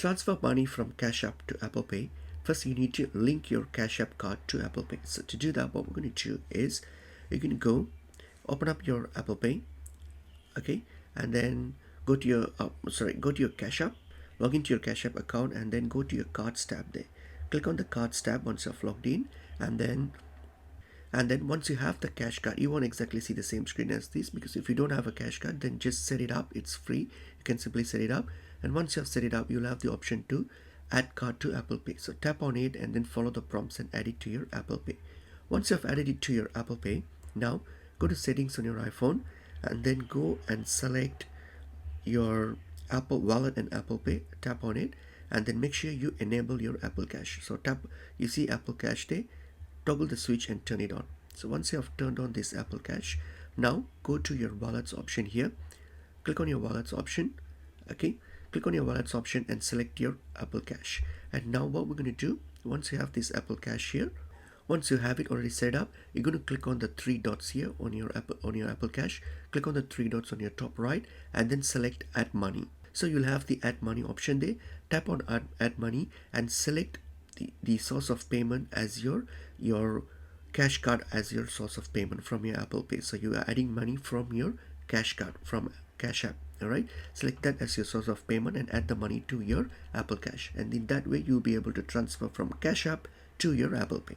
transfer money from Cash App to Apple Pay, first you need to link your Cash App card to Apple Pay. So to do that, what we're going to do is you're going to go open up your Apple Pay, okay, and then go to your go to your Cash App, log into your Cash App account, and then go to your Cards tab there. Click on the Cards tab once you've logged in, and then once you have the cash card, you won't exactly see the same screen as this, because if you don't have a cash card, then just set it up. It's free. You can simply set it up, and once you have set it up, you'll have the option to add card to Apple Pay. So tap on it and then follow the prompts and add it to your Apple Pay. Once you have added it to your Apple Pay, now go to settings on your iPhone and then go and select your Apple Wallet and Apple Pay. Tap on it and then make sure you enable your Apple Cash. So you see Apple Cash there, toggle the switch and turn it on. So once you have turned on this Apple Cash, now go to your wallets option here, click on your wallets option, okay, click on your wallets option and select your Apple Cash. And now what we're going to do, once you have this Apple Cash here, once you have it already set up, you're going to click on the three dots here on your Apple Cash. Click on the three dots on your top right and then select Add Money. So you'll have the Add Money option there. Tap on Add Money and select the source of payment as your cash card as your source of payment from your Apple Pay. So you are adding money from your cash card from Cash App. All right, select that as your source of payment and add the money to your Apple Cash, and in that way you'll be able to transfer from Cash App to your Apple Pay.